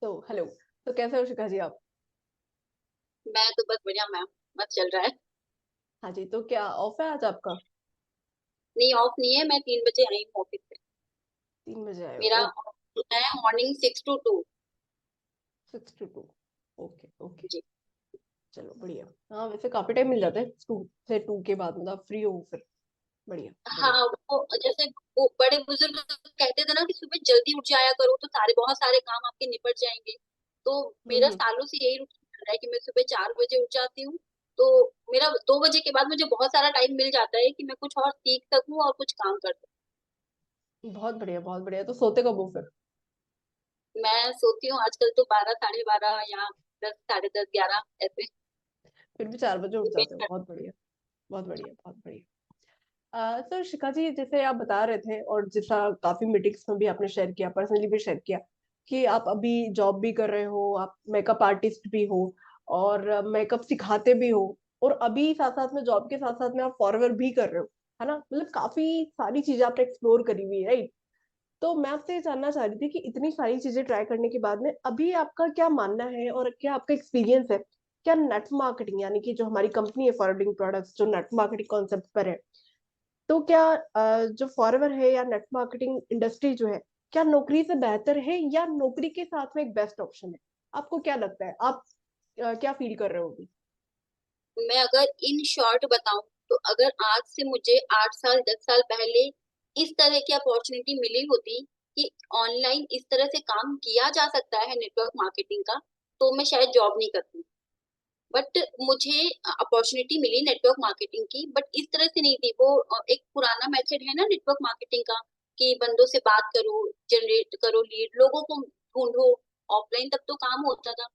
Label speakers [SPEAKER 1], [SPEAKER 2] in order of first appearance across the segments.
[SPEAKER 1] तो हेलो। तो कैसे हो शिखा जी आप?
[SPEAKER 2] मैं तो बस बढ़िया मैम। मत चल रहा है।
[SPEAKER 1] हाँ जी, तो क्या ऑफ है आज आपका?
[SPEAKER 2] नहीं, ऑफ नहीं है। मैं 3 बजे आई हूँ ऑफिस से।
[SPEAKER 1] 3 बजे आए हो?
[SPEAKER 2] मेरा
[SPEAKER 1] ओ,
[SPEAKER 2] ऑफ होता है morning 6 to 2।
[SPEAKER 1] 6 to 2। Okay okay.
[SPEAKER 2] जी।
[SPEAKER 1] चलो बढ़िया। हाँ, वैसे काफी टाइम मिल जाता है 2 से 2 के बाद, मतलब फ्री हो फिर। बढ़िया बढ़िया।
[SPEAKER 2] हाँ, वो जैसे वो बड़े बुजुर्ग कहते थे ना कि सुबह जल्दी उठ जाया करो तो सारे बहुत सारे काम आपके निपट जाएंगे। तो मेरा
[SPEAKER 1] हम्म।
[SPEAKER 2] सालों से यही रूटीन रहा है कि मैं सुबह 4 बजे उठ जाती हूँ। तो मेरा 2 बजे के बाद मुझे बहुत सारा टाइम मिल जाता है कि मैं कुछ और सीख सकूँ और कुछ काम कर सकूँ।
[SPEAKER 1] बहुत बढ़िया बहुत बढ़िया। तो सोते कब हो फिर?
[SPEAKER 2] मैं सोती हूँ आजकल तो 12, 12:30 या 10, 10:30, 11 ऐसे।
[SPEAKER 1] फिर भी 4 बजे उठ
[SPEAKER 2] डिपेंड
[SPEAKER 1] जाते हो,
[SPEAKER 2] करता
[SPEAKER 1] बहुत बढ़िया। बहुत बढ़िया बहुत बढ़िया। तो शिखा जी, जैसे आप बता रहे थे और जैसा काफी मीटिंग्स में भी आपने शेयर किया, पर्सनली भी शेयर किया, कि आप अभी जॉब भी कर रहे हो, आप मेकअप आर्टिस्ट भी हो और मेकअप सिखाते भी हो, और अभी साथ साथ में जॉब के साथ साथ में आप फॉरवर्ड भी कर रहे हो, है ना? मतलब काफी सारी चीजें आपने एक्सप्लोर करी हुई है, राइट? तो मैं आपसे ये जानना चाह रही थी कि इतनी सारी चीजें ट्राई करने के बाद में अभी आपका क्या मानना है और क्या आपका एक्सपीरियंस है? क्या नेट मार्केटिंग, यानी कि जो हमारी कंपनी है फॉरवर्डिंग प्रोडक्ट्स, जो नेट मार्केटिंग कॉन्सेप्ट पर है, तो क्या जो फॉरएवर है या नेट मार्केटिंग इंडस्ट्री जो है, क्या नौकरी से बेहतर है या नौकरी के साथ में एक बेस्ट ऑप्शन है? आपको क्या लगता है? आप क्या फील कर रहे हो अभी?
[SPEAKER 2] मैं अगर इन शॉर्ट बताऊं तो अगर आज से मुझे 8 साल 10 साल पहले इस तरह की अपॉर्चुनिटी मिली होती कि ऑनलाइन इस तरह से काम किया जा सकता है नेटवर्क मार्केटिंग का, तो मैं शायद जॉब नहीं करती। बट मुझे अपॉर्चुनिटी मिली नेटवर्क मार्केटिंग की, बट इस तरह से नहीं थी वो। एक पुराना मेथड है ना नेटवर्क मार्केटिंग का कि बंदों से बात करो, जनरेट करो लीड, लोगों को ढूंढो। ऑफलाइन तब तो काम होता था।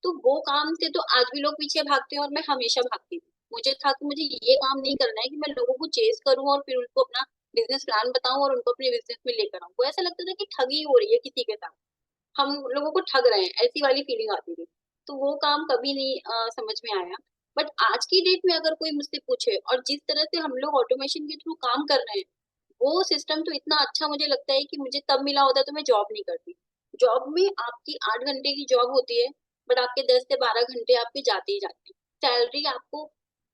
[SPEAKER 2] तो वो काम से तो आज भी लोग पीछे भागते हैं और मैं हमेशा भागती थी। मुझे था कि मुझे ये काम नहीं करना है कि मैं लोगों को चेस करूं और फिर उनको अपना बिजनेस प्लान बताऊं और उनको अपने बिजनेस में लेकर आऊं। वो ऐसा लगता था कि ठगी हो रही है किसी के साथ, हम लोगों को ठग रहे हैं, ऐसी वाली फीलिंग आती थी। तो वो काम कभी नहीं समझ में आया। बट आज की डेट में अगर कोई मुझसे पूछे और जिस तरह से हम लोग ऑटोमेशन के थ्रू काम कर रहे हैं, वो सिस्टम तो इतना अच्छा मुझे लगता है कि मुझे तब मिला होता तो मैं जॉब नहीं करती। जॉब में आपकी 8 घंटे की जॉब होती है, बट आपके 10 से 12 घंटे आपके जाते ही जाते हैं। सैलरी आपको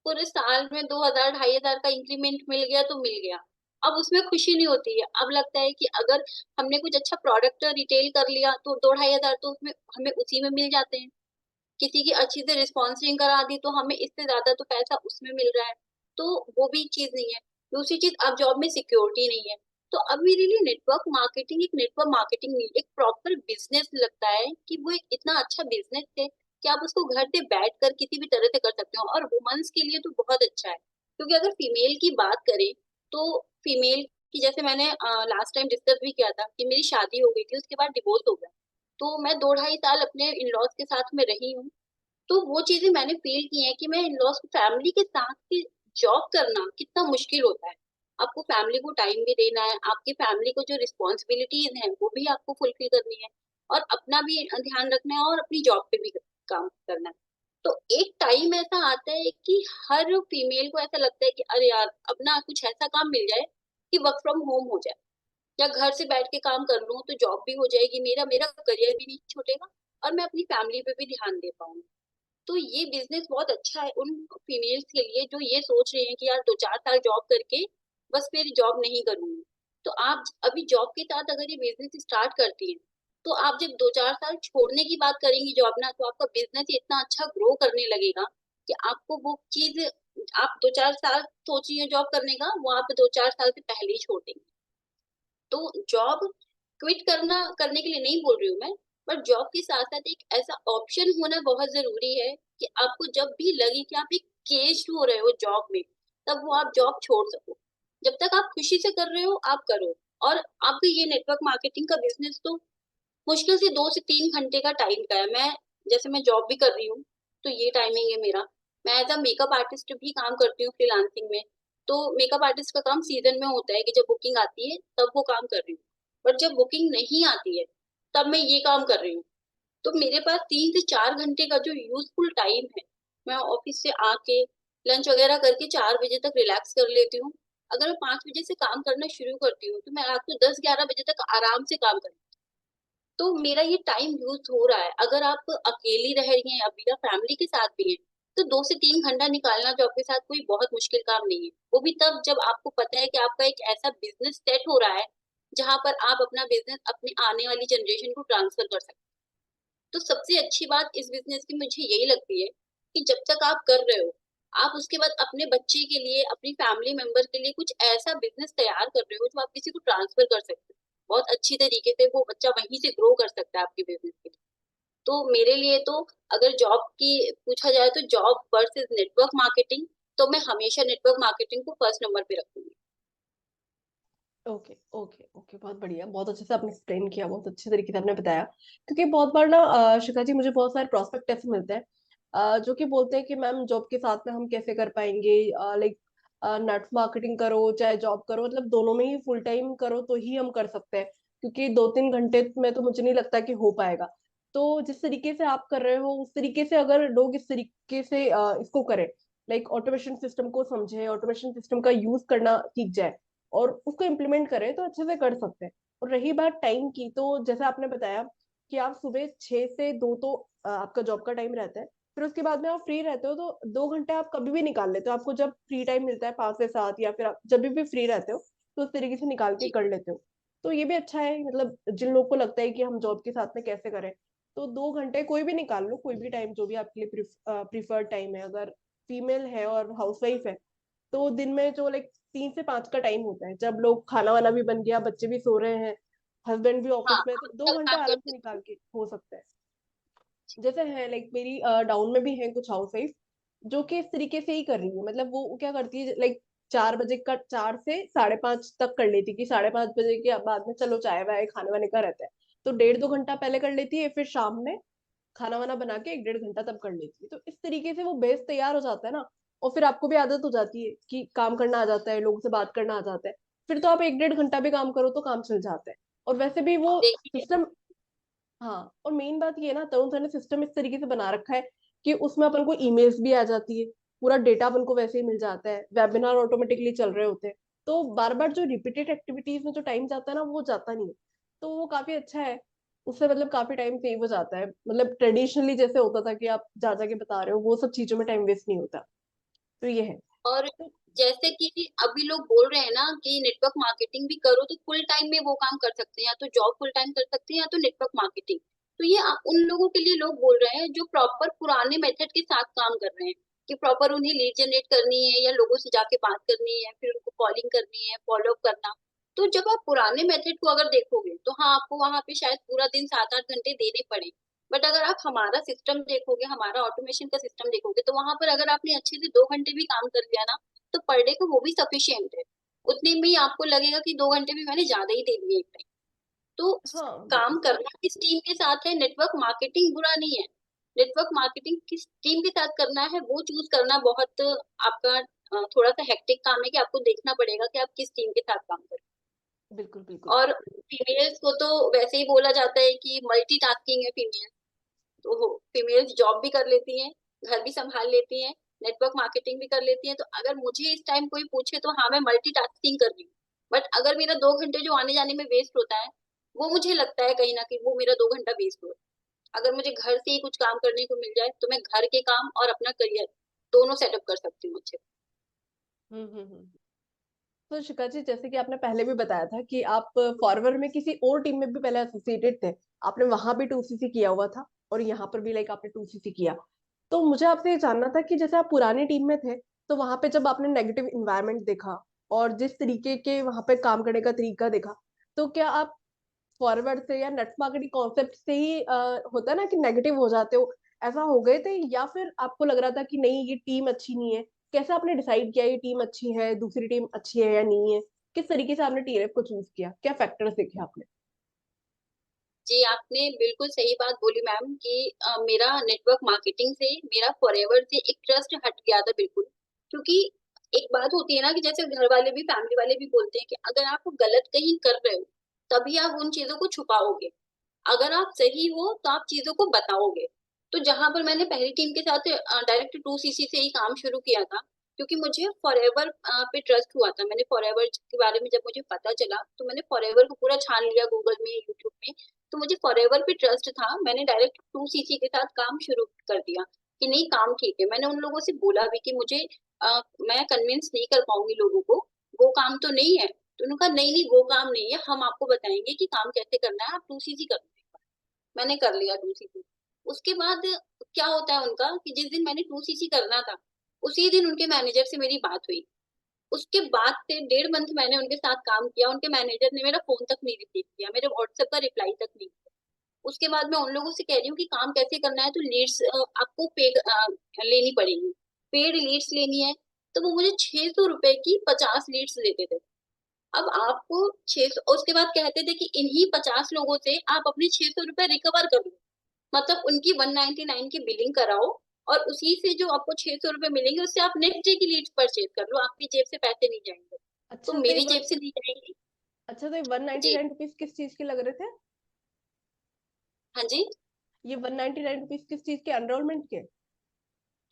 [SPEAKER 2] पूरे साल में 2,000 2,500 का इंक्रीमेंट मिल गया तो मिल गया। अब उसमें खुशी नहीं होती है। अब लगता है कि अगर हमने कुछ अच्छा प्रोडक्ट रिटेल कर लिया तो 2,000 2,500 तो उसमें हमें उसी में मिल जाते हैं। किसी की अच्छी से रिस्पॉन्सिंग करा दी तो हमें इससे ज्यादा तो पैसा उसमें मिल रहा है। तो वो भी चीज नहीं है। दूसरी चीज, अब जॉब में सिक्योरिटी नहीं है। तो अब मेरे लिए नेटवर्क मार्केटिंग एक नेटवर्क मार्केटिंग नहीं, एक प्रॉपर बिजनेस लगता है कि वो एक इतना अच्छा बिजनेस है कि आप उसको घर से बैठ कर किसी भी तरह से कर सकते हो, और वुमेन्स के लिए तो बहुत अच्छा है। क्योंकि अगर फीमेल की बात करें तो फीमेल की, जैसे मैंने लास्ट टाइम डिस्कस भी किया था कि मेरी शादी हो गई थी, उसके बाद डिवोर्स हो गया। तो मैं 2 ढाई साल अपने इन लॉज के साथ में रही हूँ। तो वो चीजें मैंने फील की हैं कि मैं इन लॉज फैमिली के साथ भी जॉब करना कितना मुश्किल होता है। आपको फैमिली को टाइम भी देना है, आपकी फैमिली को जो रिस्पॉन्सिबिलिटीज हैं वो भी आपको फुलफिल करनी है, और अपना भी ध्यान रखना है और अपनी जॉब पे भी काम करना है। तो एक टाइम ऐसा आता है कि हर फीमेल को ऐसा लगता है कि अरे यार, अब ना कुछ ऐसा काम मिल जाए कि वर्क फ्रॉम होम हो जाए, या घर से बैठ के काम कर लूँ तो जॉब भी हो जाएगी, मेरा मेरा करियर भी नहीं छूटेगा और मैं अपनी फैमिली पे भी ध्यान दे पाऊंगी। तो ये बिजनेस बहुत अच्छा है उन फीमेल्स के लिए जो ये सोच रहे हैं कि यार 2 4 साल जॉब करके बस फिर जॉब नहीं करूंगी। तो आप अभी जॉब के साथ अगर ये बिजनेस स्टार्ट करती हैं, तो आप जब 2 4 साल छोड़ने की बात करेंगी जॉब ना, तो आपका बिजनेस इतना अच्छा ग्रो करने लगेगा कि आपको वो चीज, आप 2 4 साल सोच रही हैं जॉब करने का, वो आप 2 4 साल से पहले ही छोड़ देंगे। तो जॉब क्विट करने के लिए नहीं बोल रही हूँ मैं, बट जॉब के साथ साथ एक ऐसा ऑप्शन होना बहुत जरूरी है कि आपको जब भी लगे कि आप एक केज हो रहे हो जॉब में, तब वो आप जॉब छोड़ सको। जब तक आप खुशी से कर रहे हो आप करो। और आपको ये नेटवर्क मार्केटिंग का बिजनेस तो मुश्किल से 2 से 3 घंटे का टाइम का है। मैं, जैसे मैं जॉब भी कर रही हूँ तो ये टाइमिंग है मेरा। मैं एज अ मेकअप आर्टिस्ट भी काम करती हूँ फ्रीलांसिंग में। तो मेकअप आर्टिस्ट का काम सीजन में होता है कि जब बुकिंग आती है तब वो काम कर रही हूँ, बट जब बुकिंग नहीं आती है तब मैं ये काम कर रही हूँ। तो मेरे पास 3 से 4 घंटे का जो यूजफुल टाइम है, मैं ऑफिस से आके लंच वगैरह करके 4 बजे तक रिलैक्स कर लेती हूँ। अगर मैं 5 बजे से काम करना शुरू करती हूँ तो मैं रात को 10 11 बजे तक आराम से काम करती हूँ। तो मेरा ये टाइम यूज हो रहा है। अगर आप अकेली रह रही हैं अभी या फैमिली के साथ भी हैं, तो 2 से 3 घंटा निकालना जॉब के साथ कोई बहुत मुश्किल काम नहीं है। वो भी तब जब आपको पता है कि आपका एक ऐसा बिजनेस सेट हो रहा है जहां पर आप अपना बिजनेस अपनी आने वाली जनरेशन को ट्रांसफर कर सकते हैं। तो सबसे अच्छी बात इस बिजनेस की मुझे यही लगती है कि जब तक आप कर रहे हो, आप उसके बाद अपने बच्चे के लिए, अपनी फैमिली मेंबर के लिए कुछ ऐसा बिजनेस तैयार कर रहे हो जो आप किसी को ट्रांसफर कर सकते हो। बहुत अच्छी तरीके से वो बच्चा वहीं से ग्रो कर सकता है आपके बिजनेस के लिए। तो मेरे लिए तो अगर जॉब की पूछा जाए तो जॉब वर्सेस नेटवर्क मार्केटिंग, तो मैं हमेशा नेटवर्क मार्केटिंग को फर्स्ट नंबर पे रखूंगी।
[SPEAKER 1] ओके ओके ओके, बहुत बढ़िया, बहुत अच्छे से आपने एक्सप्लेन किया, बहुत अच्छे तरीके से आपने बताया। क्योंकि बहुत बार ना शिखा जी, मुझे बहुत सारे प्रोस्पेक्ट ऐसे मिलते हैं जो कि बोलते हैं कि मैम जॉब के साथ में हम कैसे कर पाएंगे, लाइक नेट मार्केटिंग करो चाहे जॉब करो, मतलब दोनों में ही फुल टाइम करो तो ही हम कर सकते हैं। क्योंकि 2-3 घंटे में तो मुझे नहीं लगता कि हो पाएगा। तो जिस तरीके से आप कर रहे हो उस तरीके से अगर लोग इस तरीके से इसको करें, लाइक ऑटोमेशन सिस्टम को समझे, ऑटोमेशन सिस्टम का यूज करना सीख जाए और उसको इम्प्लीमेंट करें तो अच्छे से कर सकते हैं। और रही बात टाइम की, तो जैसे आपने बताया कि आप सुबह 6 से 2 तो आपका जॉब का टाइम रहता है, फिर उसके बाद में आप फ्री रहते हो तो 2 घंटे आप कभी भी निकाल लेते हो, आपको जब फ्री टाइम मिलता है 5 से 7, या फिर आप जब भी फ्री रहते हो तो उस तरीके से निकाल के
[SPEAKER 2] जी।
[SPEAKER 1] कर लेते हो। तो ये भी अच्छा है, मतलब जिन लोग को लगता है कि हम जॉब के साथ में कैसे करें, तो 2 घंटे कोई भी निकाल लो, कोई भी टाइम जो भी आपके लिए प्रीफर्ड टाइम है। अगर फीमेल है और हाउसवाइफ है तो दिन में जो लाइक 3 से 5 का टाइम होता है, जब लोग खाना वाना भी बन गया, बच्चे भी सो रहे हैं, हस्बैंड भी
[SPEAKER 2] हाँ,
[SPEAKER 1] ऑफिस में, तो
[SPEAKER 2] हम
[SPEAKER 1] दो
[SPEAKER 2] तक
[SPEAKER 1] घंटे
[SPEAKER 2] काम कर
[SPEAKER 1] आराम से
[SPEAKER 2] सकते
[SPEAKER 1] निकाल
[SPEAKER 2] हैं।
[SPEAKER 1] के हो सकता है। जैसे है लाइक मेरी डाउन में भी है कुछ हाउस वाइफ जो कि इस तरीके से ही कर रही है, मतलब वो क्या करती है, लाइक 4 बजे का, 4 से 5:30 तक कर लेती, कि 5:30 बजे के बाद में चलो चाय वाय खाने वाने का रहता है, तो 1.5-2 घंटा पहले कर लेती है, फिर शाम में खाना वाना बना के 1-1.5 घंटा तब कर लेती है। तो इस तरीके से वो बेस तैयार हो जाता है ना, और फिर आपको भी आदत हो जाती है कि काम करना आ जाता है, लोगों से बात करना आ जाता है, फिर तो आप 1-1.5 घंटा भी काम करो तो काम चल जाता है। और वैसे भी वो
[SPEAKER 2] देखिए,
[SPEAKER 1] सिस्टम, हाँ, और मेन बात ये है ना, तरुण सर ने सिस्टम इस तरीके से बना रखा है कि उसमें अपन को ईमेल्स भी आ जाती है, पूरा डेटा अपन को वैसे ही मिल जाता है, वेबिनार ऑटोमेटिकली चल रहे होते हैं, तो बार बार जो रिपीटेड एक्टिविटीज में जो टाइम जाता है ना वो जाता नहीं है। तो वो काफी अच्छा है, उससे मतलब काफी टाइम सेव हो जाता है, मतलब ट्रेडिशनली जैसे होता था कि आप जा जाके बता रहे हो, वो सब चीजों में टाइम वेस्ट नहीं होता। तो ये है।
[SPEAKER 2] और
[SPEAKER 1] तो
[SPEAKER 2] जैसे कि अभी लोग बोल रहे हैं ना कि नेटवर्क मार्केटिंग भी करो, तो फुल टाइम में वो काम कर सकते हैं, या तो जॉब फुल टाइम कर सकते हैं या तो नेटवर्क मार्केटिंग। तो ये उन लोगों के लिए लोग बोल रहे हैं जो प्रॉपर पुराने मेथड के साथ काम कर रहे हैं, कि प्रॉपर उन्हें लीड जनरेट करनी है या लोगों से जाके बात करनी है, फिर उनको कॉलिंग करनी है, फॉलो अप करना। तो जब आप पुराने मेथड को अगर देखोगे तो हाँ, आपको वहां पे शायद पूरा दिन 7-8 घंटे देने पड़े। बट अगर आप हमारा सिस्टम देखोगे, हमारा ऑटोमेशन का सिस्टम देखोगे, तो वहां पर अगर आपने अच्छे से 2 घंटे भी काम कर लिया ना, तो पर डे को वो भी सफिशियंट है। उतने में ही आपको लगेगा कि 2 घंटे भी मैंने ज्यादा ही दे दिए एक टाइम। तो
[SPEAKER 1] हाँ,
[SPEAKER 2] काम करना किस टीम के साथ है, नेटवर्क मार्केटिंग बुरा नहीं है। नेटवर्क मार्केटिंग किस टीम के साथ करना है वो चूज करना बहुत आपका थोड़ा सा हेक्टिक काम है, कि आपको देखना पड़ेगा कि आप किस टीम के साथ काम करें।
[SPEAKER 1] बिल्कुल बिल्कुल।
[SPEAKER 2] और फीमेल्स को तो वैसे ही बोला जाता है कि मल्टीटास्किंग है फीमेल। तो फीमेल्स जॉब भी कर लेती हैं, घर भी संभाल लेती हैं, नेटवर्क मार्केटिंग भी कर लेती हैं। तो अगर मुझे इस टाइम कोई पूछे तो हाँ, मैं मल्टीटास्किंग कर रही हूँ। बट अगर मेरा 2 घंटे जो आने जाने में वेस्ट होता है, वो मुझे लगता है कहीं ना कहीं वो मेरा 2 घंटा वेस्ट हो रहा है। अगर मुझे घर से ही कुछ काम करने को मिल जाए तो मैं घर के काम और अपना करियर दोनों सेटअप कर सकती हूँ अच्छे से।
[SPEAKER 1] हम्म। तो शिखा जी, जैसे कि आपने पहले भी बताया था कि आप फॉरवर्ड में किसी और टीम में भी पहले एसोसिएटेड थे, आपने वहां भी 2CC किया हुआ था, और यहाँ पर भी लाइक आपने 2CC किया। तो मुझे आपसे ये जानना था कि जैसे आप पुरानी टीम में थे, तो वहां पे जब आपने नेगेटिव इन्वायरमेंट देखा और जिस तरीके के वहां पे काम करने का तरीका देखा, तो क्या आप फॉरवर्ड से या नेट मार्केटिंग कॉन्सेप्ट से ही होता है ना कि नेगेटिव हो जाते हो, ऐसा हो गए थे, या फिर आपको लग रहा था कि नहीं ये टीम अच्छी नहीं है? कैसे आपने डिसाइड किया ये टीम अच्छी है, दूसरी टीम अच्छी है या नहीं है? किस तरीके से आपने TNF को चूज किया, क्या फैक्टर्स देखे आपने?
[SPEAKER 2] जी, आपने बिल्कुल सही बात बोली मैम कि मेरा नेटवर्क मार्केटिंग से, मेरा फॉरएवर से एक ट्रस्ट हट गया था बिल्कुल। क्योंकि एक बात होती है ना कि जैसे घर वाले भी, फैमिली वाले भी बोलते हैं कि अगर आप गलत कहीं कर रहे हो तभी आप उन चीजों को छुपाओगे, अगर आप सही हो तो आप चीजों को बताओगे। तो जहां पर मैंने पहली टीम के साथ डायरेक्ट 2CC से ही काम शुरू किया था, क्योंकि मुझे फॉरएवर पे ट्रस्ट हुआ था। मैंने फॉरएवर के बारे में जब मुझे पता चला तो मैंने फॉरएवर को पूरा छान लिया गूगल में, यूट्यूब में, तो मुझे फॉरएवर पे ट्रस्ट था, मैंने डायरेक्ट 2cc के साथ काम शुरू कर दिया कि नहीं काम ठीक है। मैंने उन लोगों से बोला भी कि मुझे मैं कन्विंस नहीं कर पाऊंगी लोगों को, वो काम तो नहीं है। तो उन्होंने कहा नहीं नहीं वो काम नहीं है, हम आपको बताएंगे कि काम कैसे करना है, आप 2cc कर लो। मैंने कर लिया 2cc। उसके बाद क्या होता है उनका कि जिस दिन मैंने 2cc करना था उसी दिन उनके मैनेजर से मेरी बात हुई। उसके बाद से 1.5 मंथ मैंने उनके साथ काम किया, उनके मैनेजर ने मेरा फोन तक नहीं रिसीव किया, मेरे व्हाट्सएप का रिप्लाई तक नहीं किया। उसके बाद मैं उन लोगों से कह रही हूँ कि काम कैसे करना है, तो लीड्स आपको पे लेनी पड़ेगी, पेड लीड्स लेनी है। तो वो मुझे 600 रुपए की 50 लीड्स देते थे। अब आपको 600, उसके बाद कहते थे कि इन्हीं 50 लोगों से आप अपने 600 रुपए रिकवर कर लो। मतलब उनकी 199 की बिलिंग कराओ और उसी से जो आपको 600 रुपए मिलेंगे उससे आप नेक्स्ट डे की लीड्स परचेज कर लो, आपकी जेब से पैसे नहीं जाएंगे। तो
[SPEAKER 1] अच्छा तो ये
[SPEAKER 2] मेरी जेब से नहीं जाएंगी।
[SPEAKER 1] अच्छा तो ये वन नाइनटी
[SPEAKER 2] जी।
[SPEAKER 1] नाइन रुपीज किस चीज के लग रहे थे?
[SPEAKER 2] हाँ जी।
[SPEAKER 1] ये 199 रुपीज किस चीज के, एनरोलमेंट के?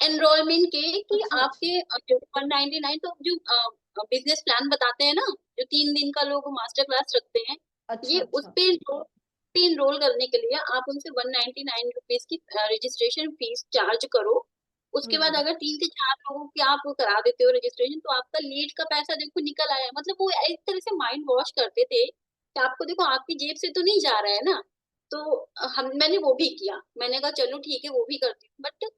[SPEAKER 2] एनरोलमेंट के कि
[SPEAKER 1] अच्छा अच्छा।
[SPEAKER 2] आपके जो 199, तो जो बिजनेस प्लान बताते हैं ना, जो 3 दिन का लोग मास्टर क्लास रखते हैं,
[SPEAKER 1] अच्छा
[SPEAKER 2] ये उस
[SPEAKER 1] अच्छा।
[SPEAKER 2] पे इनरोल करने के लिए आप उनसे 199 रुपीज की रजिस्ट्रेशन फीस चार्ज करो। उसके बाद
[SPEAKER 1] हम्म।
[SPEAKER 2] अगर 3 से 4 लोगों की आप करा देते हो रजिस्ट्रेशन, तो आपका लीड का पैसा देखो निकल आया। मतलब वो एक तरह से माइंड वॉश करते थे कि आपको देखो आपकी जेब से तो नहीं जा रहा है ना। तो हम मैंने वो भी किया, मैंने कहा चलो ठीक है वो भी करती हूँ। बट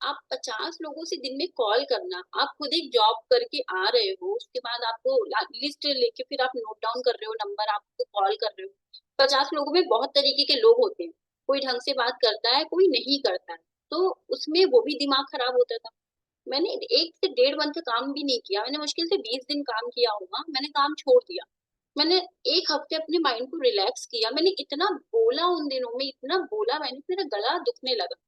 [SPEAKER 2] आप 50 लोगों से दिन में कॉल करना, आप खुद एक जॉब करके आ रहे हो, उसके बाद आपको लिस्ट लेके फिर आप नोट डाउन कर रहे हो नंबर, आपको कॉल कर रहे हो। 50 लोगों में बहुत तरीके के लोग होते हैं, कोई ढंग से बात करता है कोई नहीं करता है, तो उसमें वो भी दिमाग खराब होता था। मैंने 1 से 1.5 मंथ काम भी नहीं किया, मैंने मुश्किल से 20 दिन काम किया होगा, मैंने काम छोड़ दिया। मैंने 1 हफ्ते अपने माइंड को रिलैक्स किया, मैंने इतना बोला उन दिनों में, इतना बोला मैंने, मेरा गला दुखने लगा।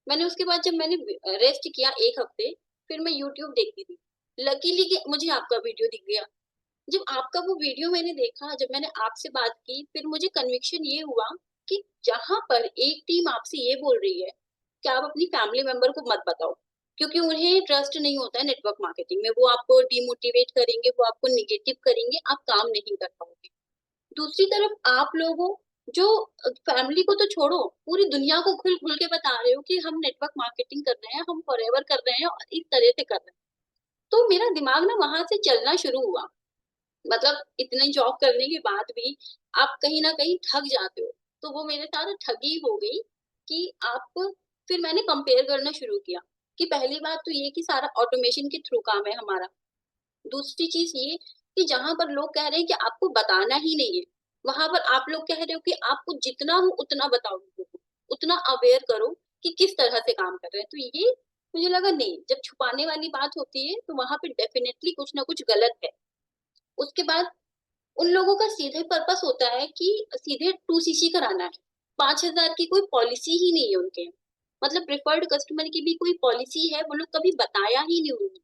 [SPEAKER 2] मैंने उसके बाद जब मैंने रेस्ट किया 1 हफ्ते, फिर मैं यूट्यूब देखती थी। लकीली कि मुझे आपका वीडियो दिख गया। जब आपका वो वीडियो मैंने देखा, जब मैंने आपसे बात की, फिर मुझे कन्विक्शन ये हुआ कि जहां पर एक टीम आपसे ये बोल रही है कि आप अपनी फैमिली मेंबर को मत बताओ, क्योंकि उन्हें ट्रस्ट नहीं होता है नेटवर्क मार्केटिंग में, वो आपको डिमोटिवेट करेंगे, वो आपको निगेटिव करेंगे, आप काम नहीं कर पाओगे। दूसरी तरफ आप लोग हो जो फैमिली को तो छोड़ो, पूरी दुनिया को खुल खुल के बता रहे हो कि हम नेटवर्क मार्केटिंग कर रहे हैं, हम फॉरएवर कर रहे हैं और इस तरह से कर रहे हैं। तो मेरा दिमाग ना वहां से चलना शुरू हुआ। मतलब इतने जॉब करने के बाद भी आप कहीं ना कहीं थक जाते हो। तो वो मेरे साथ ठगी हो गई कि आप, फिर मैंने कंपेयर करना शुरू किया कि पहली बात तो ये कि सारा ऑटोमेशन के थ्रू काम है हमारा। दूसरी चीज ये कि जहां पर लोग कह रहे हैं कि आपको बताना ही नहीं है, वहां पर आप लोग कह रहे हो कि आपको जितना हो उतना बताओ लोगों को, उतना अवेयर करो कि किस तरह से काम कर रहे हैं। तो ये मुझे लगा नहीं, जब छुपाने वाली बात होती है तो वहां पे डेफिनेटली कुछ ना कुछ गलत है। उसके बाद उन लोगों का सीधे पर्पस होता है कि सीधे 2cc कराना है, 5,000 की कोई पॉलिसी ही नहीं है उनके। मतलब प्रिफर्ड कस्टमर की भी कोई पॉलिसी है वो लोग कभी बताया ही नहीं उन्होंने।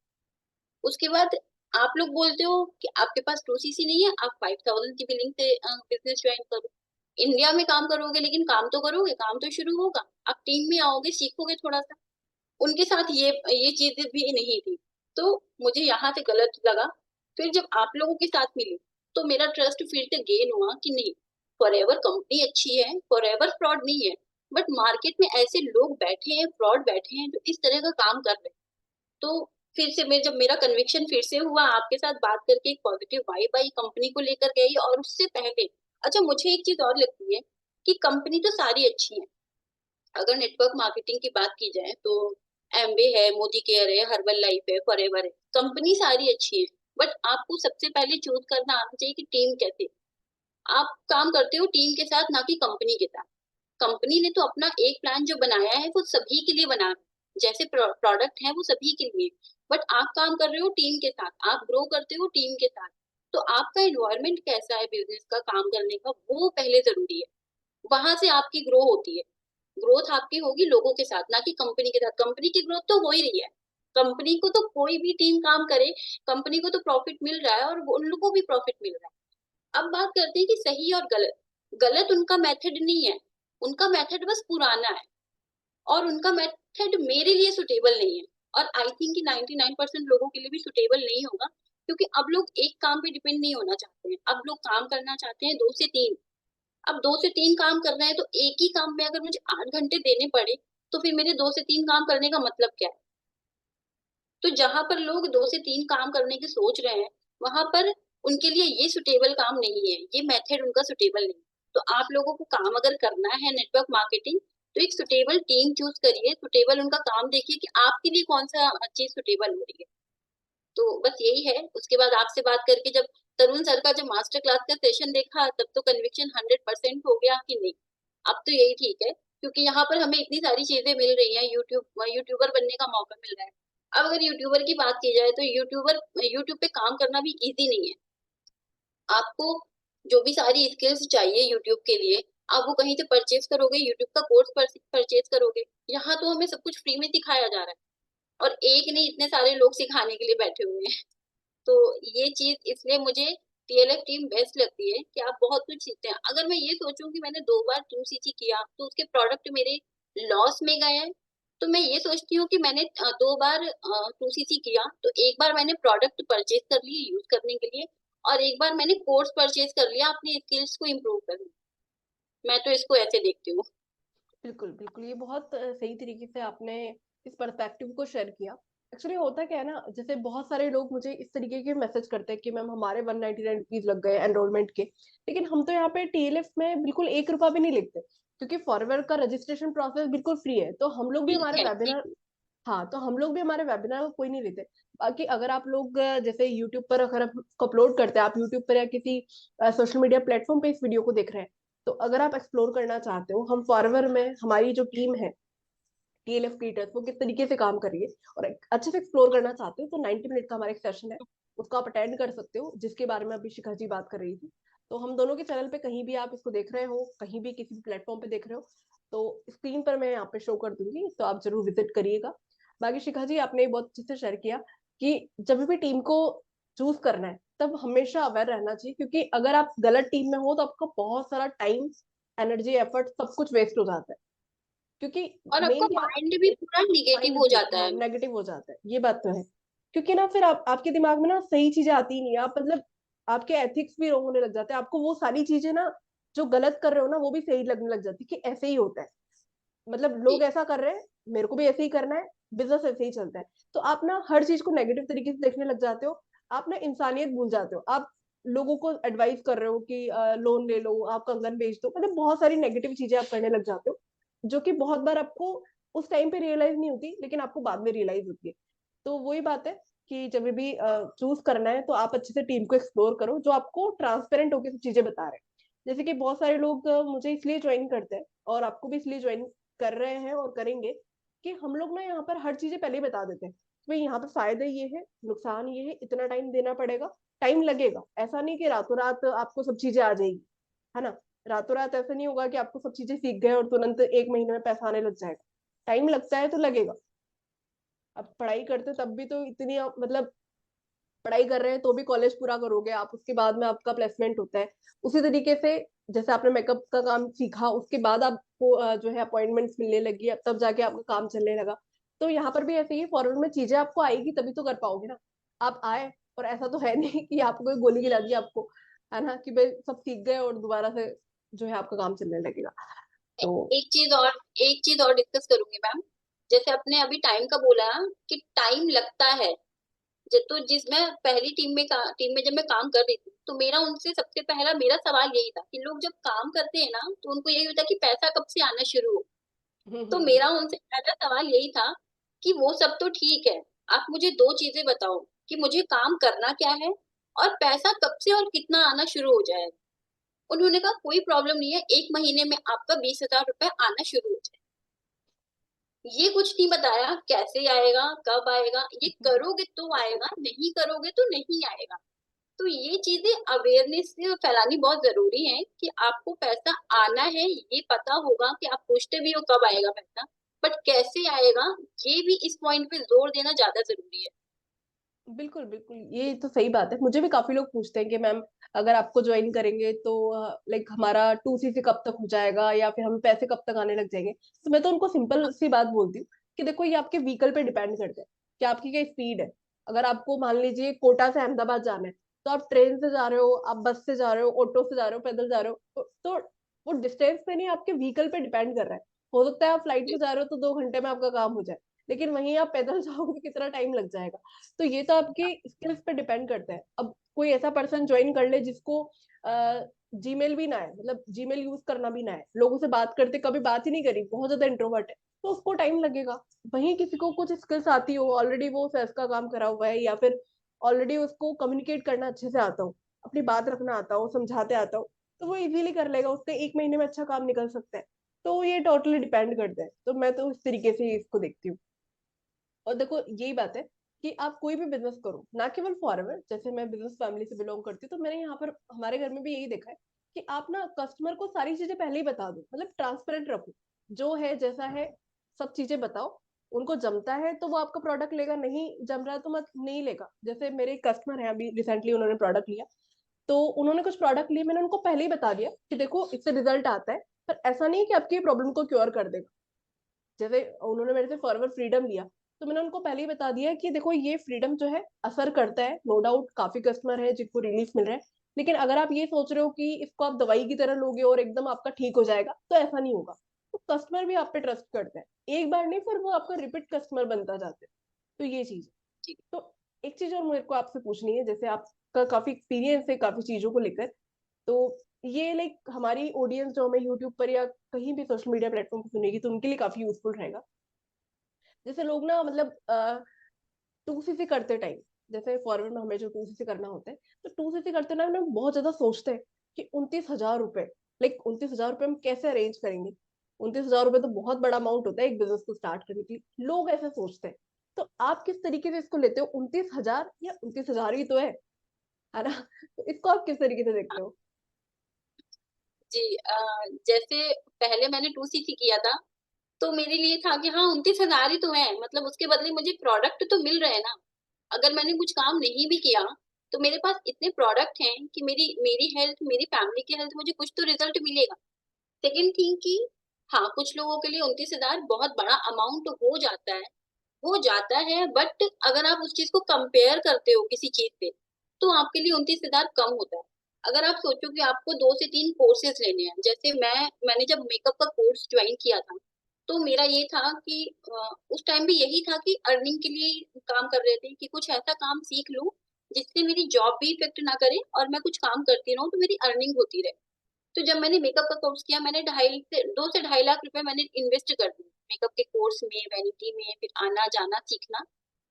[SPEAKER 2] उसके बाद आप लोग बोलते हो कि आपके पास 2cc नहीं है, आप 5,000 की बिलिंग से बिजनेस ज्वाइन करो। इंडिया में काम करोगे लेकिन काम तो करोगे, काम तो शुरू होगा, आप टीम में आओगे सीखोगे थोड़ा सा। उनके साथ ये चीजें भी नहीं थी। तो मुझे यहाँ से गलत लगा। फिर जब आप लोगों के साथ मिली तो मेरा ट्रस्ट फिर से गेन हुआ कि नहीं, फॉरएवर कंपनी अच्छी है, फॉरएवर फ्रॉड नहीं है। बट मार्केट में ऐसे लोग बैठे हैं, फ्रॉड बैठे हैं जो इस तरह का काम कर रहे हैं। तो फिर से मैं, जब मेरा कन्विक्शन फिर से हुआ आपके साथ बात करके, एक पॉजिटिव वाइब आई कंपनी को लेकर गई। और उससे पहले अच्छा मुझे एक चीज और लगती है कि कंपनी तो सारी अच्छी है। अगर नेटवर्क मार्केटिंग की बात की जाए तो एमवे है, मोदी केयर है, हर्बल लाइफ है, फॉरएवर है, कंपनी सारी अच्छी है। बट आपको सबसे पहले चूज करना आना चाहिए कि टीम कैसे आप काम करते हो, टीम के साथ ना कि कंपनी के साथ। कंपनी ने तो अपना एक प्लान जो बनाया है वो सभी के लिए बना है, जैसे प्रोडक्ट है वो सभी के लिए। बट आप काम कर रहे हो टीम के साथ, आप ग्रो करते हो टीम के साथ। तो आपका एनवायरनमेंट कैसा है बिजनेस का काम करने का, वो पहले जरूरी है। वहां से आपकी ग्रो होती है। ग्रोथ आपकी होगी लोगों के साथ ना कि कंपनी के साथ। कंपनी की ग्रोथ तो हो ही रही है, कंपनी को तो कोई भी टीम काम करे, कंपनी को तो प्रॉफिट मिल रहा है और उन लोगों को भी प्रॉफिट मिल रहा है। अब बात करते हैं कि सही और गलत। गलत उनका मेथड नहीं है, उनका मेथड बस पुराना है और उनका मेथड मेरे लिए सुटेबल नहीं है। और आई थिंक कि 99% लोगों के लिए भी सुटेबल नहीं होगा, क्योंकि अब लोग एक काम पे डिपेंड नहीं होना चाहते हैं, अब लोग काम करना चाहते हैं 2 से 3। अब 2 से 3 काम करना है तो एक ही काम में अगर मुझे 8 घंटे देने पड़े तो फिर मेरे 2 से 3 काम करने का मतलब क्या है? तो जहां पर लोग 2 से 3 काम करने की सोच रहे हैं, वहां पर उनके लिए ये सुटेबल काम नहीं है, ये मेथड उनका सुटेबल नहीं। तो आप लोगों को काम अगर करना है नेटवर्क मार्केटिंग, तो एक सुटेबल टीम चूज करिए, सुटेबल उनका काम देखिए कि आपके लिए कौन सा चीज सुटेबल हो रही है। तो बस यही है। उसके बाद आपसे बात करके जब तरुण सर का जब मास्टर क्लास का सेशन देखा, तब तो कन्विक्शन 100% हो गया कि नहीं, अब तो यही ठीक है, क्योंकि यहाँ पर हमें इतनी सारी चीजें मिल रही हैं, यूट्यूबर बनने का मौका मिल रहा है। अब अगर यूट्यूबर की बात की जाए तो यूट्यूब पे काम करना भी इजी नहीं है। आपको जो भी सारी स्किल्स चाहिए यूट्यूब के लिए, आप वो कहीं से परचेज करोगे, यूट्यूब का कोर्स परचेज करोगे। यहाँ तो हमें सब कुछ फ्री में सिखाया जा रहा है, और एक नहीं इतने सारे लोग सिखाने के लिए बैठे हुए हैं। तो ये चीज इसलिए मुझे टीएलएफ टीम बेस्ट लगती है कि आप बहुत कुछ सीखते हैं। अगर मैं ये सोचूं कि मैंने 2 बार 2सीसी किया तो उसके प्रोडक्ट मेरे लॉस में गए हैं, तो मैं ये सोचती हूँ कि मैंने 2 बार 2सीसी किया तो एक बार मैंने प्रोडक्ट परचेज कर लिए यूज करने के लिए, और एक बार मैंने कोर्स परचेज कर लिया अपनी स्किल्स को इम्प्रूव करने। मैं तो इसको ऐसे देखती हूँ।
[SPEAKER 1] बिल्कुल बिल्कुल, ये बहुत सही तरीके से आपने इस पर्सपेक्टिव को शेयर किया। एक्चुअली होता क्या है ना, जैसे बहुत सारे लोग मुझे इस तरीके के मैसेज करते हैं कि मैम हमारे 199 रुपीज लग गए एनरोलमेंट के, लेकिन हम तो यहाँ पे टीएलएफ में बिल्कुल 1 रुपया भी नहीं लेते, क्योंकि फॉरवर्ड का रजिस्ट्रेशन प्रोसेस बिल्कुल फ्री है। तो हम लोग भी
[SPEAKER 2] ठीक
[SPEAKER 1] हमारे
[SPEAKER 2] है, ठीक।
[SPEAKER 1] वेबिनार, हाँ तो हम लोग भी हमारे वेबिनार को कोई नहीं लेते। बाकी अगर आप लोग जैसे यूट्यूब पर अगर हम अपलोड करते हैं, आप यूट्यूब पर या किसी सोशल मीडिया प्लेटफॉर्म पे इस वीडियो को देख रहे हैं, तो अगर आप एक्सप्लोर करना चाहते हो, हम फॉरवर में हमारी जो टीम है टीएलएफ क्रिएटर्स वो किस तरीके से काम कर रही है, और अच्छे से एक्सप्लोर करना चाहते हो, तो 90 मिनट का हमारा एक सेशन है, उसको आप अटेंड कर सकते हो, जिसके बारे में अभी शिखा जी बात कर रही थी। तो हम दोनों के चैनल पे कहीं भी आप इसको देख रहे हो, कहीं भी किसी भी प्लेटफॉर्म पे देख रहे हो, तो स्क्रीन पर मैं यहाँ पे शो कर दूंगी, तो आप जरूर विजिट करिएगा। बाकी शिखा जी आपने बहुत अच्छे से शेयर किया कि जब भी टीम को चूज करना है तब हमेशा अवेयर रहना चाहिए, क्योंकि अगर आप गलत टीम में हो तो आपका बहुत सारा टाइम, एनर्जी, एफर्ट सब कुछ वेस्ट हो जाता है। क्योंकि
[SPEAKER 2] और आपका
[SPEAKER 1] मेन क्या,
[SPEAKER 2] माइंड भी पूरा निगेटिव
[SPEAKER 1] माइंड
[SPEAKER 2] हो
[SPEAKER 1] भी
[SPEAKER 2] जाता
[SPEAKER 1] हाँ
[SPEAKER 2] है।
[SPEAKER 1] नेगेटिव हो जाता है, ये बात तो है। क्योंकि ना फिर आपके दिमाग में ना सही चीजें आती ही नहीं है, आप मतलब आपके एथिक्स भी रॉन्ग होने लग जाते हैं, आपको वो सारी चीजें ना जो गलत कर रहे हो ना वो भी सही लगने लग जाती है कि ऐसे ही होता है, मतलब लोग
[SPEAKER 2] जी।
[SPEAKER 1] ऐसा कर रहे हैं, मेरे को भी ऐसे ही करना है, बिजनेस ऐसे ही चलता है। तो आप ना हर चीज को नेगेटिव तरीके से देखने लग जाते हो, आप ना इंसानियत भूल जाते हो, आप लोगों को एडवाइस कर रहे हो कि लोन ले लो, आप कंगन बेच दो, मतलब बहुत सारी नेगेटिव चीजें आप करने लग जाते हो, जो कि बहुत बार आपको उस टाइम पे रियलाइज नहीं होती, लेकिन आपको बाद में रियलाइज होती है। तो वही बात है कि जब भी चूज करना है तो आप अच्छे से टीम को एक्सप्लोर करो, जो आपको ट्रांसपेरेंट होकर सब चीजें बता रहे हैं। जैसे कि बहुत सारे लोग मुझे इसलिए ज्वाइन करते हैं, और आपको भी इसलिए ज्वाइन कर रहे हैं और करेंगे, कि हम लोग ना यहाँ पर हर चीजें पहले ही बता देते हैं कि भाई यहाँ पे फायदे ये है, नुकसान ये है, इतना टाइम देना पड़ेगा, टाइम लगेगा, ऐसा नहीं कि रातों रात आपको सब चीजें आ जाएगी, है ना। रातों रात ऐसा नहीं होगा कि आपको सब चीजें सीख गए और तुरंत 1 महीने में पैसा आने लग जाएगा, टाइम लगता है तो लगेगा। अब पढ़ाई करते तब भी तो इतनी मतलब पढ़ाई कर रहे हैं तो भी कॉलेज पूरा करोगे आप, उसके बाद में आपका प्लेसमेंट होता है। उसी तरीके से जैसे आपने मेकअप का काम सीखा, उसके बाद आपको जो है अपॉइंटमेंट्स मिलने लगी, अब तब जाके आपका काम चलने लगा। तो यहाँ पर भी ऐसे ही फॉरवर्ड में चीजें आपको आएगी तभी तो कर पाओगे ना। आप आए और ऐसा तो है नहीं कि आपको कोई गोली खिला दी आपको, है ना, कि भाई सब सीख गए और दोबारा से जो है आपका काम चलने लगेगा। तो
[SPEAKER 2] एक चीज और एक चीज और डिस्कस करूंगी मैम। जैसे आपने अभी टाइम का बोला कि टाइम लगता है, तो जिस मैं पहली टीम में जब मैं काम कर रही थी, तो मेरा उनसे सबसे पहला मेरा सवाल यही था कि लोग जब काम करते हैं ना तो उनको यही होता है कि पैसा कब से आना शुरू हो। तो मेरा उनसे पहला सवाल यही था कि वो सब तो ठीक है, आप मुझे 2 चीजें बताओ कि मुझे काम करना क्या है और पैसा कब से और कितना आना शुरू हो जाए। उन्होंने कहा कोई प्रॉब्लम नहीं है, 1 महीने में आपका 20,000 रुपए आना शुरू हो जाए। ये कुछ नहीं बताया कैसे आएगा, कब आएगा, ये करोगे तो आएगा, नहीं करोगे तो नहीं आएगा। तो ये चीजें अवेयरनेस से फैलानी बहुत जरूरी है कि आपको पैसा आना है, ये पता होगा कि आप पूछते भी हो कब आएगा पैसा, बट कैसे आएगा, ये भी इस पॉइंट पे जोर देना ज्यादा जरूरी है।
[SPEAKER 1] बिल्कुल बिल्कुल, ये तो सही बात है। मुझे भी काफी लोग पूछते हैं कि मैम अगर आपको ज्वाइन करेंगे तो लाइक हमारा 2सीसी कब तक हो जाएगा, या फिर हमें पैसे कब तक आने लग जाएंगे। तो मैं तो उनको सिंपल सी बात बोलती हूँ कि देखो ये आपके व्हीकल पे डिपेंड करता है कि आपकी क्या स्पीड है। अगर आपको मान लीजिए कोटा से अहमदाबाद जाना है, तो आप ट्रेन से जा रहे हो, आप बस से जा रहे हो, ऑटो से जा रहे हो, पैदल जा रहे हो, तो वो डिस्टेंस पे नहीं, आपके व्हीकल पे डिपेंड कर रहा है। हो सकता है आप फ्लाइट
[SPEAKER 2] जी
[SPEAKER 1] में जा रहे हो तो 2 घंटे में आपका काम हो जाए, लेकिन वहीं आप पैदल जाओगे तो कितना टाइम लग जाएगा। तो ये तो आपके स्किल्स पे डिपेंड करता है। अब कोई ऐसा पर्सन ज्वाइन कर ले जिसको जीमेल भी ना है, मतलब जीमेल यूज करना भी ना है, लोगों से बात करते कभी बात ही नहीं करी, बहुत ज्यादा इंट्रोवर्ट है, तो उसको टाइम लगेगा। वहीं किसी को कुछ स्किल्स आती हो, ऑलरेडी वो सेल्स का काम करा हुआ है, या फिर ऑलरेडी उसको कम्युनिकेट करना अच्छे से आता हो, अपनी बात रखना आता हो, समझाते आता हो, तो वो इजीली कर लेगा, उससे 1 महीने में अच्छा काम निकल सकता है। तो ये टोटली डिपेंड करता है। तो मैं तो इस तरीके से इसको देखती हूँ। और देखो यही बात है कि आप कोई भी बिजनेस करो, ना केवल फॉरएवर, जैसे मैं बिजनेस फैमिली से बिलोंग करती हूँ, तो मैंने यहाँ पर हमारे घर में भी यही देखा है कि आप ना कस्टमर को सारी चीजें पहले ही बता दो, मतलब ट्रांसपेरेंट रखो, जो है जैसा है सब चीजें बताओ। उनको जमता है तो वो आपका प्रोडक्ट लेगा, नहीं जम रहा है तो मत नहीं लेगा। जैसे मेरे कस्टमर है, अभी रिसेंटली उन्होंने प्रोडक्ट लिया, तो उन्होंने कुछ प्रोडक्ट लिए, मैंने उनको पहले ही बता दिया कि देखो इससे रिजल्ट आता है, पर ऐसा नहीं कि आपकी प्रॉब्लम को क्योर कर देगा। जैसे उन्होंने मेरे से फॉरवर्ड फ्रीडम लिया, तो मैंने उनको पहले ही बता दिया कि देखो ये फ्रीडम जो है असर करता है, नो डाउट काफी कस्टमर है जिनको रिलीफ मिल रहा है, लेकिन अगर आप ये सोच रहे हो कि इसको आप दवाई की तरह लोगे और एकदम आपका ठीक हो जाएगा, तो ऐसा नहीं होगा। तो कस्टमर भी आप पे ट्रस्ट करता है, एक बार नहीं, फिर वो आपका रिपीट कस्टमर बनता जाता है। तो ये चीज है।
[SPEAKER 2] जी
[SPEAKER 1] तो एक चीज और मेरे को आपसे पूछनी है, जैसे आपका काफी एक्सपीरियंस है काफी चीजों को लेकर, तो ये लाइक हमारी ऑडियंस जो हमें यूट्यूब पर या कहीं भी सोशल मीडिया प्लेटफॉर्म पर सुनेगी, तो उनके लिए काफी यूजफुल रहेगा। जैसे लोग ना, मतलब 2cc करते टाइम, जैसे फॉरवर्ड में हमें जो 2cc करना होता है, तो 2cc करते टाइम ना बहुत ज्यादा सोचते हैं कि 29,000 रुपए, लाइक 29,000 रुपए हम कैसे अरेंज करेंगे। 29,000 रुपए तो बहुत बड़ा अमाउंट होता है एक बिजनेस को स्टार्ट करने के लिए, लोग ऐसे सोचते हैं। तो आप किस तरीके से इसको लेते हो, 29,000 या 29,000 ही तो है ना? तो इसको आप किस तरीके से देखते हो?
[SPEAKER 2] जी जैसे पहले मैंने 2cc किया था, तो मेरे लिए था कि हाँ 29,000 ही तो है, मतलब उसके बदले मुझे प्रोडक्ट तो मिल रहे हैं ना। अगर मैंने कुछ काम नहीं भी किया, तो मेरे पास इतने प्रोडक्ट हैं कि मेरी मेरी हेल्थ, मेरी फैमिली की हेल्थ, मुझे कुछ तो रिजल्ट मिलेगा। सेकेंड थिंग कि हाँ कुछ लोगों के लिए 29,000 बहुत बड़ा अमाउंट हो जाता है, बट अगर आप उस चीज को कंपेयर करते हो किसी चीज से, तो आपके लिए 29,000 कम होता है। अगर आप सोचो कि आपको 2 से 3 कोर्सेज लेने हैं, जैसे मैंने जब मेकअप का कोर्स ज्वाइन किया था, तो मेरा ये था कि उस टाइम भी यही था कि अर्निंग के लिए काम कर रहे थे, कि कुछ ऐसा काम सीख लूं जिससे मेरी जॉब भी इफेक्ट ना करे और मैं कुछ काम करती रहूं तो मेरी अर्निंग होती रहे। तो जब मैंने मेकअप का कोर्स किया, मैंने 2 से 2.5 लाख रुपए मैंने इन्वेस्ट कर दिए मेकअप के कोर्स में, वैनिटी में, फिर आना जाना सीखना।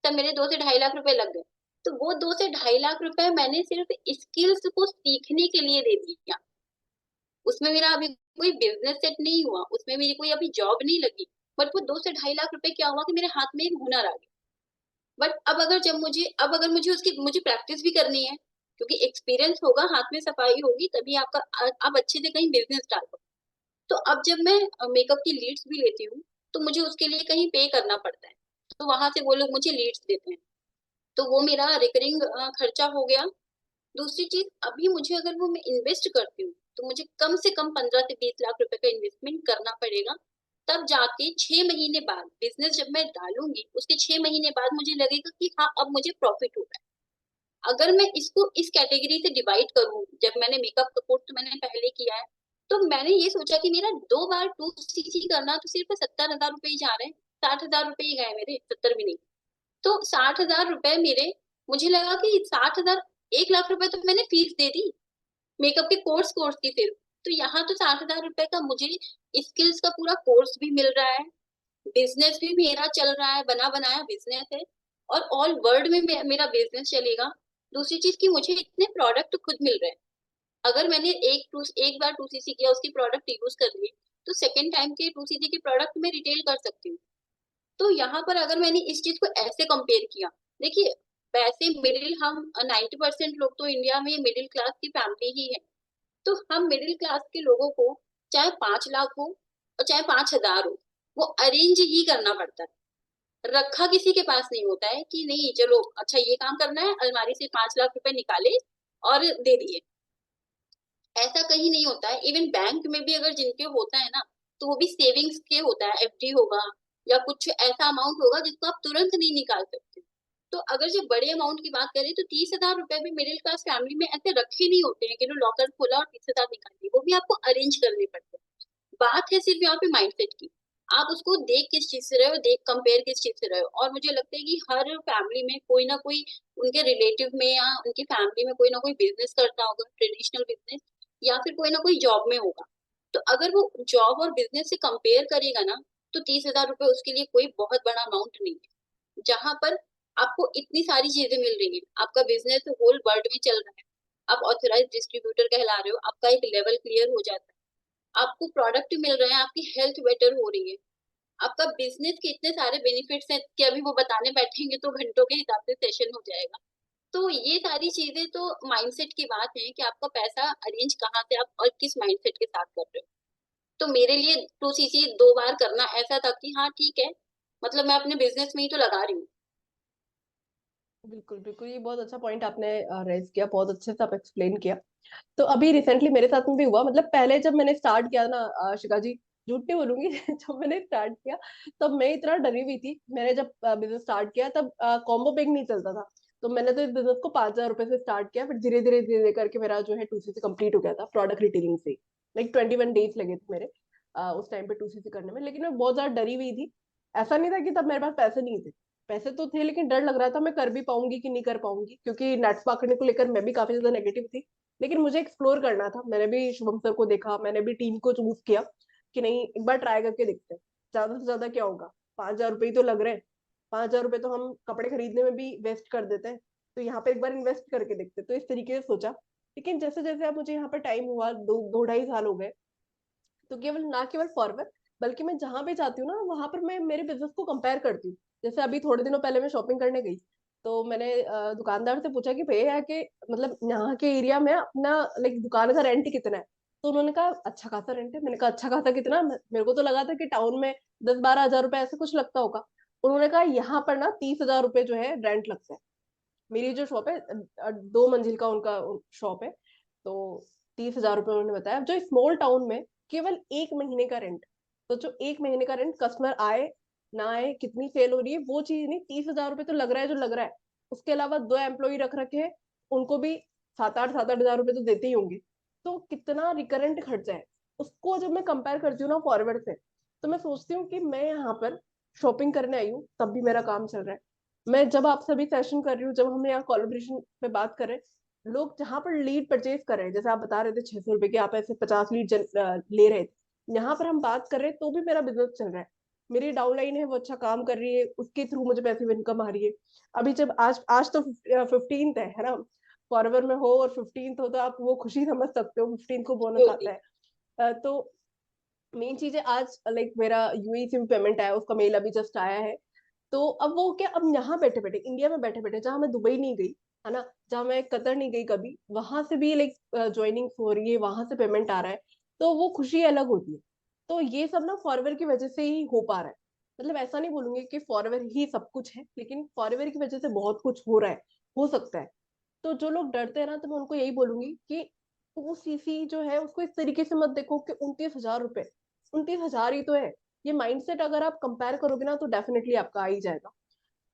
[SPEAKER 2] तब मेरे 2 से 2.5 लाख रुपए लग गए। तो वो 2 से 2.5 लाख रुपए मैंने सिर्फ स्किल्स को सीखने के लिए दे दिया। उसमें मेरा अभी कोई बिजनेस सेट नहीं हुआ, उसमें मेरी कोई अभी जॉब नहीं लगी, बट वो 2 से 2.5 लाख रुपए क्या हुआ कि मेरे हाथ में एक हुनर आ गया। बट अब अगर मुझे प्रैक्टिस भी करनी है, क्योंकि एक्सपीरियंस होगा, हाथ में सफाई होगी, तभी आप अच्छे से कहीं बिजनेस स्टार्ट करो। तो अब जब मैं मेकअप की लीड्स भी लेती हूँ, तो मुझे उसके लिए कहीं पे करना पड़ता है, तो वहां से वो लोग मुझे लीड्स देते हैं, तो वो मेरा रिकरिंग खर्चा हो गया। दूसरी चीज, अभी मुझे अगर वो मैं इन्वेस्ट करती हूँ, तो मुझे कम से कम 15 से 20 लाख रुपए का इन्वेस्टमेंट करना पड़ेगा। तब जाके 6 महीने बाद बिजनेस जब मैं डालूंगी, उसके 6 महीने बाद मुझे लगेगा कि हाँ अब मुझे प्रॉफिट हो रहा है। अगर मैं इसको इस कैटेगरी से डिवाइड करूँ, जब मैंने मेकअप का कोर्स तो मैंने पहले किया है, तो मैंने ये सोचा कि मेरा 2 बार 2cc करना तो सिर्फ 70,000 रुपए ही जा रहे हैं, 60,000 रुपए ही गए मेरे, 70 भी नहीं। तो 60,000 रुपए मेरे, मुझे लगा कि 60,000, 1 लाख रुपए तो मैंने फीस दे दी मेकअप के कोर्स की सिर्फ। तो यहाँ तो 60,000 रुपए का मुझे स्किल्स का पूरा कोर्स भी मिल रहा है, बिजनेस भी मेरा चल रहा है, बना बनाया बिजनेस है, और ऑल वर्ल्ड में मेरा बिजनेस चलेगा। दूसरी चीज की मुझे इतने प्रोडक्ट खुद मिल रहे हैं। अगर मैंने एक बार 2cc किया, उसकी प्रोडक्ट यूज कर लिए, तो सेकेंड टाइम के 2cc के प्रोडक्ट में रिटेल कर सकती हूँ। तो यहाँ पर अगर मैंने इस चीज को ऐसे कंपेयर किया, देखिए वैसे मिडिल हम 90% लोग तो इंडिया में मिडिल क्लास की फैमिली ही है। तो हम मिडिल क्लास के लोगों को, चाहे 5 लाख हो और चाहे 5,000 हो, वो अरेंज ही करना पड़ता है। रखा किसी के पास नहीं होता है कि नहीं चलो अच्छा ये काम करना है, अलमारी से 5 लाख रुपए निकाले और दे दिए। ऐसा कहीं नहीं होता है। इवन बैंक में भी अगर जिनके होता है ना, तो वो भी सेविंग्स के होता है, एफडी होगा या कुछ ऐसा अमाउंट होगा जिसको आप तुरंत नहीं निकाल सकते। तो अगर जब बड़े अमाउंट की बात करें तो 30,000 रुपए भी मिडिल क्लास फैमिली में ऐसे रखे नहीं होते हैं कि लो लॉकर खोला और 30,000 निकाल लिए, वो भी आपको अरेंज करने पड़ते हैं। बात है सिर्फ यहाँ पे माइंडसेट की, आप उसको देख किस चीज से रहे हो, देख कंपेयर किस चीज से रहे हो। और मुझे लगता है कि हर फैमिली में कोई ना कोई उनके रिलेटिव में या उनकी फैमिली में कोई ना कोई बिजनेस करता होगा, ट्रेडिशनल बिजनेस, या फिर कोई ना कोई जॉब में होगा। तो अगर वो जॉब और बिजनेस से कंपेयर करेगा ना, तो 30,000 रुपए उसके लिए कोई बहुत बड़ा अमाउंट नहीं है। जहां पर आपको इतनी सारी चीजें मिल रही हैं, आपका बिजनेस होल वर्ल्ड में चल रहा है, आप ऑथराइज डिस्ट्रीब्यूटर कहला रहे हो, आपका एक लेवल क्लियर हो जाता है, आपको प्रोडक्ट मिल रहे हैं, आपकी हेल्थ बेटर हो रही है, आपका बिजनेस के इतने सारे बेनिफिट्स हैं कि अभी वो बताने बैठेंगे तो घंटों के हिसाब से सेशन हो जाएगा। तो ये सारी चीजें तो माइंडसेट की बात है कि आपका पैसा अरेंज कहाँ से आप और किस माइंडसेट के साथ कर रहे हो। तो मेरे लिए 2cc 2 बार करना ऐसा था कि हाँ ठीक है, मतलब मैं अपने बिजनेस में ही तो लगा रही हूँ।
[SPEAKER 1] बिल्कुल बिल्कुल, ये बहुत अच्छा पॉइंट आपने रेज किया, बहुत अच्छे से आप एक्सप्लेन किया। तो अभी रिसेंटली मेरे साथ में भी हुआ, मतलब पहले जब मैंने स्टार्ट किया ना शिखा जी, झूठ नहीं बोलूंगी जब मैंने स्टार्ट किया तब मैं इतना डरी हुई थी। मैंने जब बिजनेस स्टार्ट किया तब कॉम्बो पैक नहीं चलता था। तो मैंने तो इस बिजनेस को 5,000 रुपए से स्टार्ट किया, फिर धीरे धीरे धीरे धीरे करके मेरा जो है 2cc कंप्लीट हो गया था प्रोडक्ट रिटेलिंग से। लाइक 21 डेज लगे थे मेरे उस टाइम पे 2cc करने में, लेकिन मैं बहुत ज्यादा डरी हुई थी। ऐसा नहीं था कि तब मेरे पास पैसे नहीं थे, पैसे तो थे, लेकिन डर लग रहा था मैं कर भी पाऊंगी कि नहीं कर पाऊंगी, क्योंकि नेट्स मार्केटिंग को लेकर मैं भी काफी ज्यादा नेगेटिव थी। लेकिन मुझे एक्सप्लोर करना था, मैंने भी शुभम सर को देखा, मैंने भी टीम को चूज किया कि नहीं एक बार ट्राई करके देखते हैं, ज्यादा से ज्यादा क्या होगा, 5,000 रुपये ही तो लग रहे हैं। 5,000 रुपये तो हम कपड़े खरीदने में भी वेस्ट कर देते हैं, तो यहाँ पे एक बार इन्वेस्ट करके देखते हैं। तो इस तरीके से सोचा। लेकिन जैसे जैसे अब मुझे यहाँ पर टाइम हुआ, दो ढाई साल हो गए, तो केवल ना केवल फॉरवर्ड, बल्कि मैं जहां भी जाती हूँ ना वहां पर मैं मेरे बिजनेस को कंपेयर करती हूँ। जैसे अभी थोड़े दिनों पहले मैं शॉपिंग करने गई, तो मैंने दुकानदार से पूछा कि भैया यहाँ के मतलब यहाँ के एरिया में अपना लाइक दुकान का रेंट कितना है। तो उन्होंने कहा अच्छा खासा रेंट है। मैंने कहा अच्छा खासा कितना, मेरे को तो लगा था कि टाउन में 10-12 हजार रुपए ऐसे कुछ लगता होगा। उन्होंने कहा यहाँ पर ना 30,000 रुपए जो है रेंट लगता है। मेरी जो शॉप है 2 मंजिल का उनका शॉप है। तो 30,000 रुपये उन्होंने बताया, जो स्मॉल टाउन में केवल 1 महीने का रेंट। तो जो 1 महीने का रेंट, कस्टमर आए ना आए, कितनी सेल हो रही है, वो चीज नहीं, 30,000 रुपये तो लग रहा है जो लग रहा है। उसके अलावा 2 एम्प्लॉय रख रखे हैं, उनको भी 7-8 हजार रुपये तो देते ही होंगे। तो कितना रिकरेंट खर्चा है। उसको जब मैं कंपेयर करती हूँ ना फॉरवर्ड से, तो मैं सोचती हूँ कि मैं यहाँ पर शॉपिंग करने आई हूँ, तब भी मेरा काम चल रहा है। मैं जब आपसे अभी सेशन कर रही हूँ, जब हम यहाँ कोलैबोरेशन पे बात कर रहे हैं, लोग जहाँ पर लीड परचेज कर रहे हैं, जैसे आप बता रहे थे 600 रुपए की आप ऐसे 50 लीड ले रहे थे, यहाँ पर हम बात कर रहे हैं तो भी मेरा बिजनेस चल रहा है। मेरी डाउनलाइन है वो अच्छा काम कर रही है, उसके थ्रू मुझे पैसिव इनकम आ रही है। अभी जब आज आज तो 15th है ना, फॉरवर में हो और 15th हो, तो आप वो खुशी समझ सकते हो, 15th को बोनस आता है। तो मेन चीज है, आज लाइक मेरा यूएई से भी पेमेंट आया, उसका मेल अभी जस्ट आया है। तो अब वो क्या, अब यहाँ बैठे बैठे इंडिया में बैठे बैठे, जहाँ मैं दुबई नहीं गई है ना, जहाँ मैं कतर नहीं गई कभी, वहां से भी लाइक ज्वाइनिंग हो रही है, वहां से पेमेंट आ रहा है, तो वो खुशी अलग होती है। तो ये सब ना फॉरवर की वजह से ही हो पा रहा है। मतलब ऐसा नहीं बोलूंगी कि फॉरवर ही सब कुछ है, लेकिन फॉरवर की वजह से बहुत कुछ हो रहा है, हो सकता है। तो जो लोग डरते हैं ना, तो मैं उनको यही बोलूंगी कि वो सीसी जो है उसको इस तरीके से मत देखो कि 29,000 रुपए, 29,000 ही तो है। ये माइंडसेट अगर आप कंपेयर करोगे ना, तो डेफिनेटली आपका आ ही जाएगा।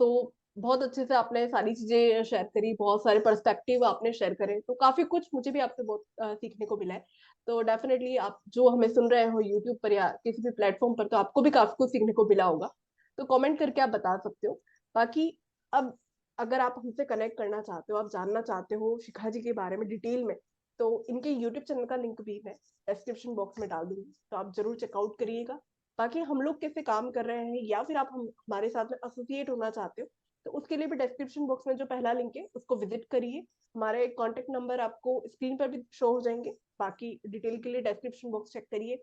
[SPEAKER 1] तो बहुत अच्छे से आपने सारी चीजें शेयर करी, बहुत सारे पर्सपेक्टिव आपने शेयर करे, तो काफी कुछ मुझे भी आपसे बहुत सीखने को मिला है। तो डेफिनेटली आप जो हमें सुन रहे हो यूट्यूब पर या किसी भी प्लेटफॉर्म पर, तो आपको भी काफी कुछ सीखने को मिला होगा। तो कमेंट करके आप बता सकते हो। बाकी अब अगर आप हमसे कनेक्ट करना चाहते हो, आप जानना चाहते हो शिखा जी के बारे में डिटेल में, तो इनके यूट्यूब चैनल का लिंक भी मैं डिस्क्रिप्शन बॉक्स में डाल दूंगी, तो आप जरूर चेकआउट करिएगा। बाकी हम लोग कैसे काम कर रहे हैं, या फिर आप हमारे साथ में एसोसिएट होना चाहते हो, तो उसके लिए भी डिस्क्रिप्शन बॉक्स में जो पहला लिंक है उसको विजिट करिए। हमारे कॉन्टेक्ट नंबर आपको स्क्रीन पर भी शो हो जाएंगे। बाकी डिटेल के लिए डिस्क्रिप्शन बॉक्स चेक करिए,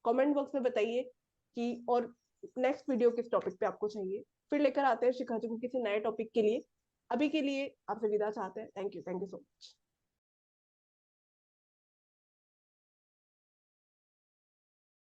[SPEAKER 1] कमेंट बॉक्स में बताइए कि और नेक्स्ट वीडियो किस टॉपिक पे आपको चाहिए। फिर लेकर आते हैं शिखा जी को किसी नए टॉपिक के लिए। अभी के लिए आपसे विदा चाहते हैं। Thank you so much.